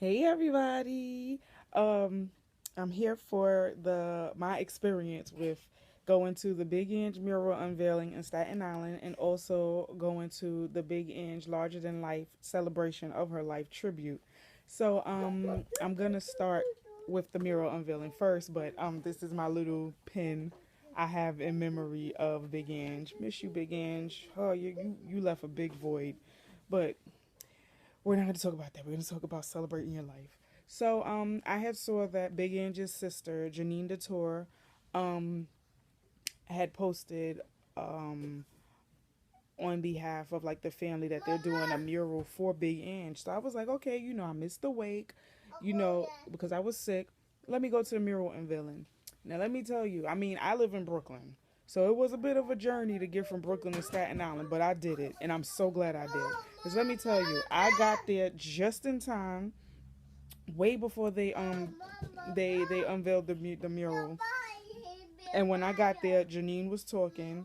Hey everybody. Um I'm here for the my experience with going to the Big Inch mural unveiling in Staten Island and also going to the Big Inch larger than life celebration of her life tribute. So I'm going to start with the mural unveiling first, but this is my little pin I have in memory of Big Inch. Miss you, Big Inch. Oh, you left a big void. But we're not going to talk about that. We're going to talk about celebrating your life. So I had saw that Big Angie's sister, Janine Detour, um, had posted um, on behalf of like the family that they're doing a mural for Big Ange. So I was like, okay, I missed the wake, because I was sick. Let me go to the mural unveiling. Now, let me tell you, I mean, I live in Brooklyn. So it was a bit of a journey to get from Brooklyn to Staten Island, but I did it, and I'm so glad I did. Because let me tell you, I got there just in time, way before they unveiled the mural. And when I got there, Janine was talking,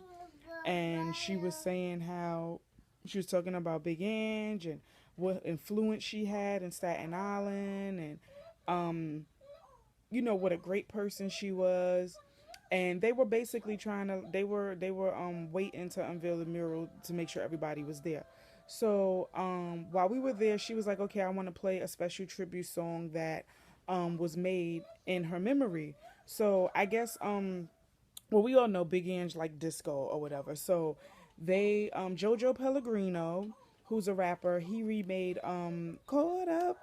and she was saying how she was talking about Big Ange and what influence she had in Staten Island, and um, what a great person she was. And they were basically trying to they were waiting to unveil the mural to make sure everybody was there. So while we were there, she was like, okay, I want to play a special tribute song that was made in her memory. So I guess well, we all know Big Ange like disco or whatever. So they Jojo Pellegrino, who's a rapper, he remade Caught Up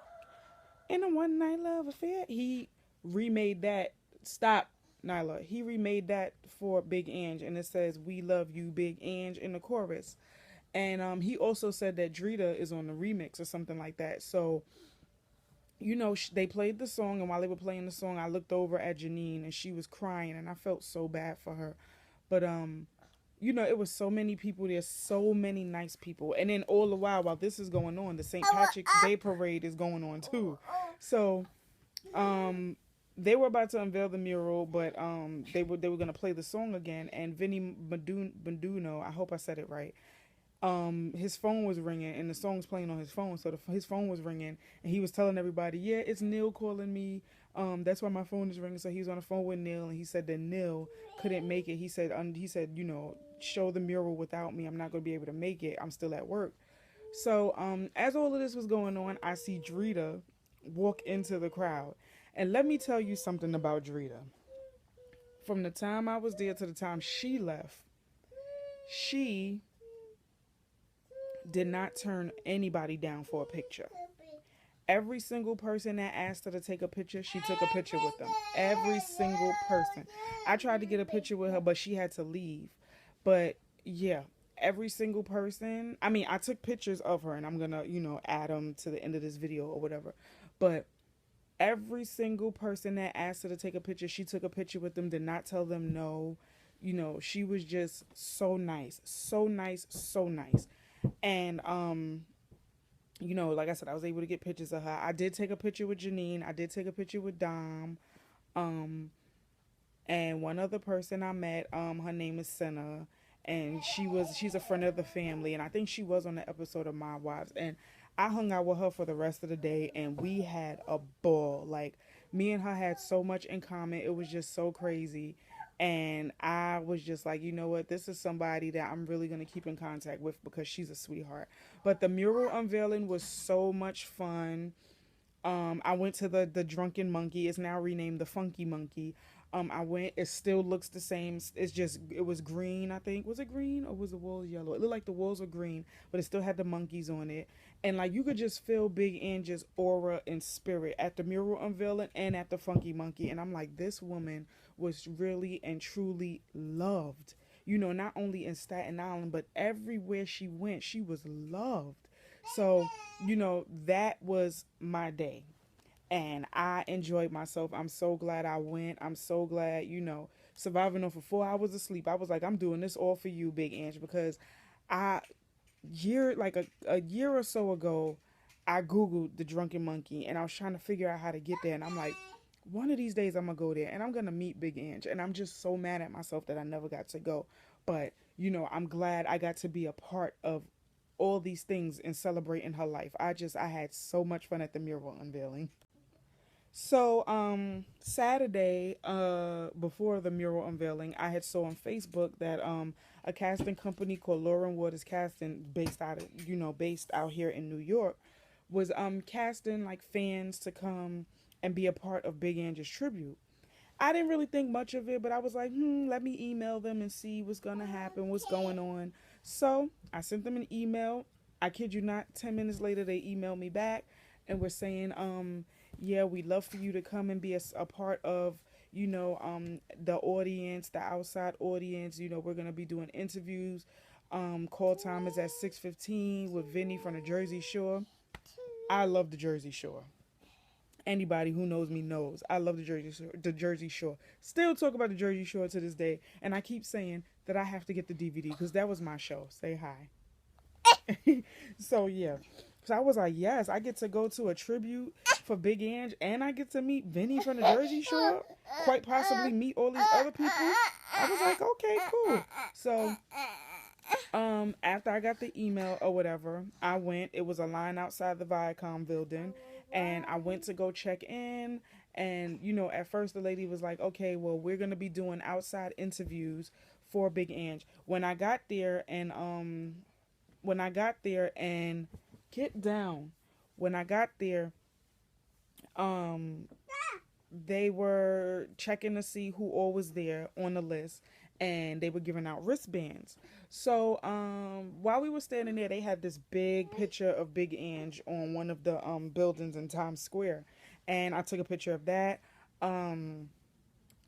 in a One Night Love Affair. He remade that. Stop, Nyla. He remade that for Big Ange, and it says "We love you, Big Ange" in the chorus. And he also said that Drita is on the remix or something like that. So they played the song, and while they were playing the song, I looked over at Janine, and she was crying, and I felt so bad for her. But it was so many people there, so many nice people. And then all the while this is going on, the St. Patrick's Day parade is going on too. So they were about to unveil the mural, but they were gonna play the song again. And Vinny Banduno, I hope I said it right. His phone was ringing, and the song's playing on his phone. So his phone was ringing, and he was telling everybody, "Yeah, it's Neil calling me. That's why my phone is ringing." So he was on the phone with Neil, and he said that Neil couldn't make it. He said, show the mural without me. I'm not gonna be able to make it. I'm still at work. So as all of this was going on, I see Drita walk into the crowd, and let me tell you something about Drita. From the time I was there to the time she left, she did not turn anybody down for a picture. Every single person that asked her to take a picture, she took a picture with them. Every single person. I tried to get a picture with her, but she had to leave. But yeah, every single person. I mean, I took pictures of her, and I'm gonna, add them to the end of this video or whatever. But every single person that asked her to take a picture, she took a picture with them, did not tell them no. She was just so nice. So nice, so nice. And like I said, I was able to get pictures of her. I did take a picture with Janine. I did take a picture with Dom. Um, and one other person I met, her name is Senna. And she's a friend of the family, and I think she was on the episode of My Wives. And I hung out with her for the rest of the day, and we had a ball. Like, me and her had so much in common. It was just so crazy. And I was just like, you know what? This is somebody that I'm really going to keep in contact with because she's a sweetheart. But the mural unveiling was so much fun. I went to the Drunken Monkey. It's now renamed the Funky Monkey. I went. It still looks the same. It's just it was green. I think was it green or was the walls yellow? It looked like the walls were green, but it still had the monkeys on it. And like you could just feel Big Angie's aura and spirit at the mural unveiling and at the Funky Monkey. And I'm like, this woman was really and truly loved. Not only in Staten Island, but everywhere she went, she was loved. So that was my day. And I enjoyed myself. I'm so glad I went. I'm so glad, surviving off of 4 hours of sleep. I was like, I'm doing this all for you, Big Ange, because I a year or so ago, I Googled the Drunken Monkey and I was trying to figure out how to get there. And I'm like, one of these days I'm gonna go there and I'm gonna meet Big Ange. And I'm just so mad at myself that I never got to go. But, I'm glad I got to be a part of all these things and celebrate in her life. I had so much fun at the mural unveiling. So Saturday, before the mural unveiling, I had saw on Facebook that a casting company called Lauren Waters Casting, based out here in New York, was casting like fans to come and be a part of Big Angie's tribute. I didn't really think much of it, but I was like, let me email them and see what's gonna happen, what's going on. So I sent them an email. I kid you not, 10 minutes later they emailed me back and were saying, yeah, we'd love for you to come and be a part of, the audience, the outside audience. We're gonna be doing interviews. Call time is at 6:15 with Vinny from the Jersey Shore. I love the Jersey Shore. Anybody who knows me knows I love the Jersey Shore. The Jersey Shore. Still talk about the Jersey Shore to this day, and I keep saying that I have to get the DVD because that was my show. Say hi. So yeah, so I was like, yes, I get to go to a tribute for Big Ange, and I get to meet Vinny from the Jersey Shore. Quite possibly meet all these other people. I was like, okay, cool. So after I got the email or whatever, I went. It was a line outside the Viacom building, and I went to go check in. And at first the lady was like, okay, well, we're gonna be doing outside interviews for Big Ange. When I got there and get down. When I got there, um, they were checking to see who all was there on the list, and they were giving out wristbands. So while we were standing there, they had this big picture of Big Ange on one of the buildings in Times Square, and I took a picture of that. Um,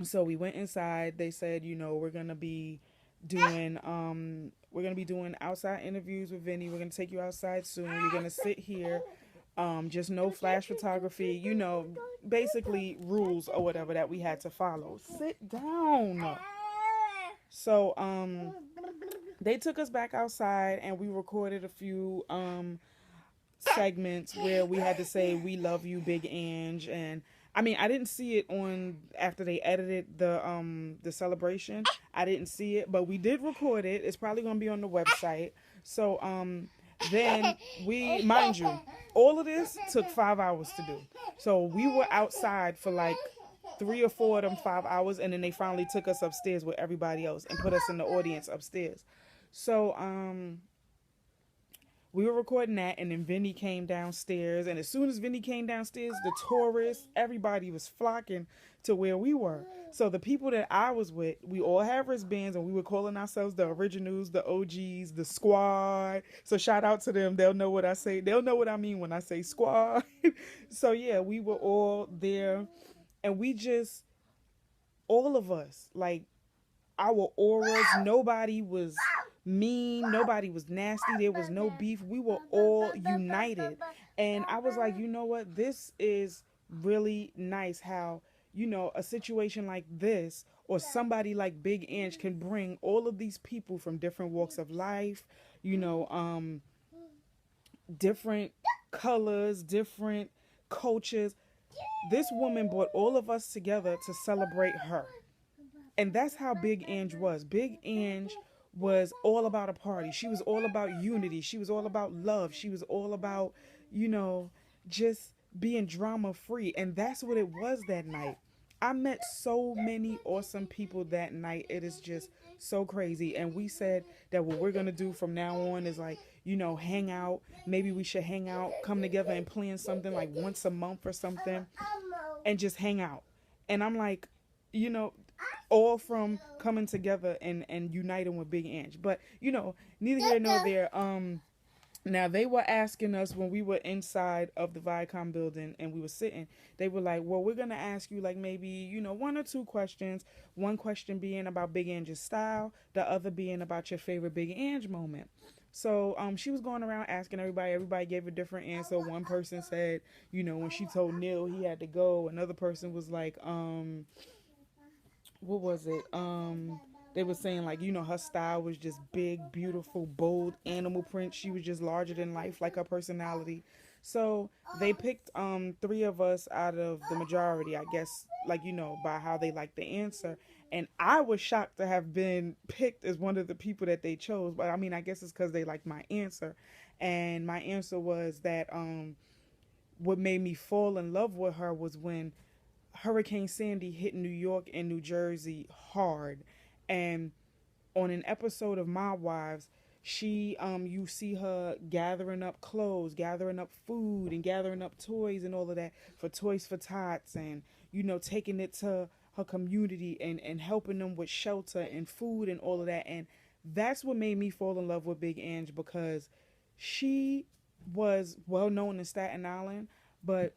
so we went inside. They said, we're gonna be doing outside interviews with Vinny. We're gonna take you outside soon. You're gonna sit here. Just no flash photography. Basically rules or whatever that we had to follow. Sit down. So they took us back outside and we recorded a few segments where we had to say "We love you, Big Ange," and I mean, I didn't see it on after they edited the celebration. I didn't see it, but we did record it. It's probably gonna be on the website. So then mind you, all of this took 5 hours to do. So we were outside for like 3 or 4 of them 5 hours, and then they finally took us upstairs with everybody else and put us in the audience upstairs. So we were recording that, and then Vinny came downstairs. And as soon as Vinny came downstairs, the tourists, everybody was flocking to where we were. So the people that I was with, we all have wristbands, and we were calling ourselves the originals, the OGs, the squad. So shout out to them. They'll know what I say. They'll know what I mean when I say squad. So yeah, we were all there, and all of us, like our auras, nobody was mean, nobody was nasty, there was no beef, we were all united. And I was like, you know what, this is really nice how a situation like this or somebody like Big Ange can bring all of these people from different walks of life, different colors, different cultures. This woman brought all of us together to celebrate her. And that's how Big Ange was. Big Ange was all about a party. She was all about unity. She was all about love. She was all about, just being drama free. And that's what it was that night. I met so many awesome people that night. It is just so crazy. And we said that what we're going to do from now on is like, hang out. Maybe we should hang out, come together and plan something like once a month or something and just hang out. And I'm like, all from coming together and uniting with Big Ange. But, neither here nor there. Now, they were asking us when we were inside of the Viacom building and we were sitting, they were like, well, we're going to ask you like maybe, 1 or 2 questions. One question being about Big Ange's style, the other being about your favorite Big Ange moment. So she was going around asking everybody. Everybody gave a different answer. One person said, when she told Neil he had to go. Another person was like, what was it? They were saying like, her style was just big, beautiful, bold animal print. She was just larger than life, like her personality. So they picked three of us out of the majority, I guess, like by how they like the answer. And I was shocked to have been picked as one of the people that they chose. But I mean, I guess it's because they liked my answer. And my answer was that what made me fall in love with her was when Hurricane Sandy hit New York and New Jersey hard. And on an episode of My Wives, she you see her gathering up clothes, gathering up food, and gathering up toys and all of that for Toys for Tots, and taking it to her community and helping them with shelter and food and all of that. And that's what made me fall in love with Big Ange, because she was well known in Staten Island, but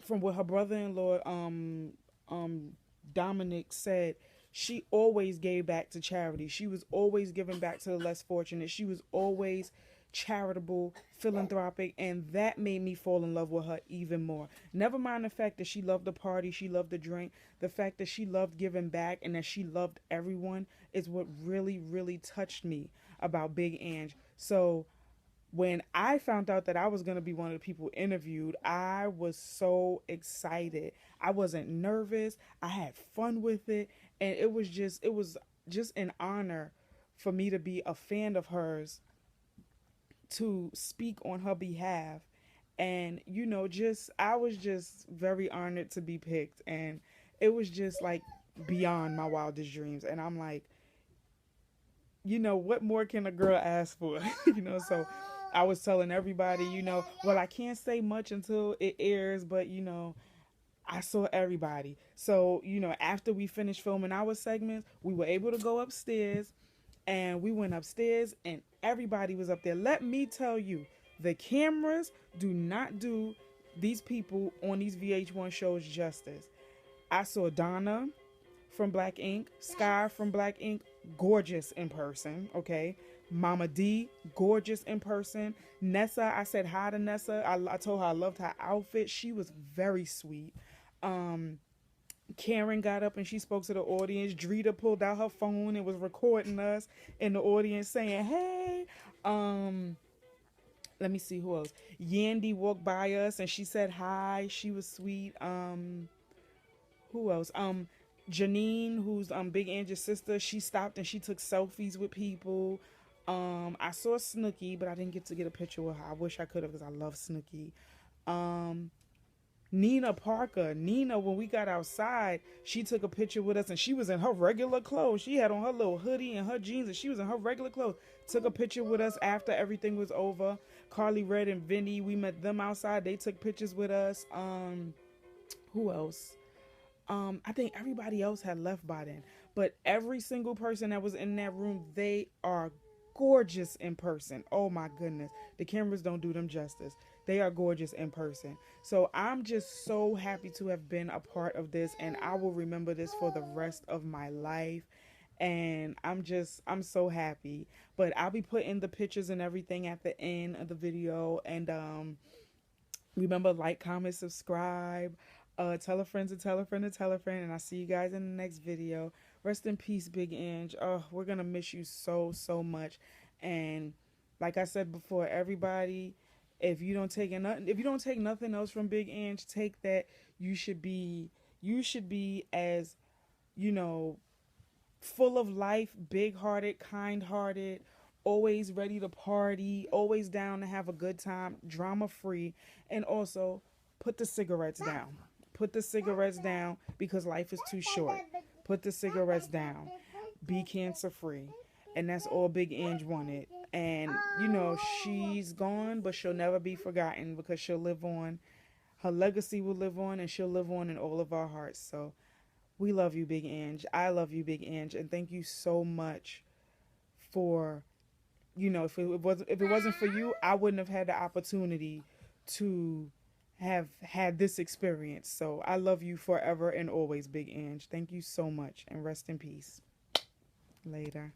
from what her brother-in-law um Dominic said, she always gave back to charity. She was always giving back to the less fortunate. She was always charitable, philanthropic, and that made me fall in love with her even more. Never mind the fact that she loved the party, she loved the drink, the fact that she loved giving back and that she loved everyone is what really, really touched me about Big Ange. So when I found out that I was going to be one of the people interviewed, I was so excited. I wasn't nervous. I had fun with it, and it was just an honor for me to be a fan of hers, to speak on her behalf. And just I was just very honored to be picked, and it was just like beyond my wildest dreams. And I'm like, what more can a girl ask for? So I was telling everybody, well, I can't say much until it airs, but I saw everybody. So, after we finished filming our segments, we were able to go upstairs, and we went upstairs and everybody was up there. Let me tell you, the cameras do not do these people on these VH1 shows justice. I saw Donna from Black Ink, Sky from Black Ink, gorgeous in person, okay? Mama D, gorgeous in person. Nessa, I said hi to Nessa. I told her I loved her outfit. She was very sweet. Karen got up and she spoke to the audience. Drita pulled out her phone and was recording us in the audience saying, hey. Let me see who else. Yandy walked by us and she said hi. She was sweet. Who else? Janine, who's Big Ange's sister, she stopped and she took selfies with people. I saw Snooki, but I didn't get to get a picture with her. I wish I could have, because I love Snooki. Nina Parker. Nina, when we got outside, she took a picture with us and she was in her regular clothes. She had on her little hoodie and her jeans and she was in her regular clothes. Took a picture with us after everything was over. Carly Red and Vinny, we met them outside. They took pictures with us. Who else? I think everybody else had left by then. But every single person that was in that room, they are gorgeous in person. Oh my goodness. The cameras don't do them justice. They are gorgeous in person. So I'm just so happy to have been a part of this, and I will remember this for the rest of my life. And I'm so happy. But I'll be putting the pictures and everything at the end of the video. And remember, like, comment, subscribe. Tell a friend to tell a friend to tell a friend. And I'll see you guys in the next video. Rest in peace, Big Ange. Oh, we're going to miss you so, so much. And like I said before, everybody, if you don't take nothing else from Big Ange, take that you should be as, full of life, big-hearted, kind-hearted, always ready to party, always down to have a good time, drama-free, and also put the cigarettes down. Put the cigarettes down, because life is too short. Put the cigarettes down. Be cancer-free. And that's all Big Ange wanted. And, she's gone, but she'll never be forgotten, because she'll live on. Her legacy will live on, and she'll live on in all of our hearts. So we love you, Big Ange. I love you, Big Ange. And thank you so much for, if it wasn't for you, I wouldn't have had the opportunity to have had this experience. So I love you forever and always, Big Ange. Thank you so much, and rest in peace. Later.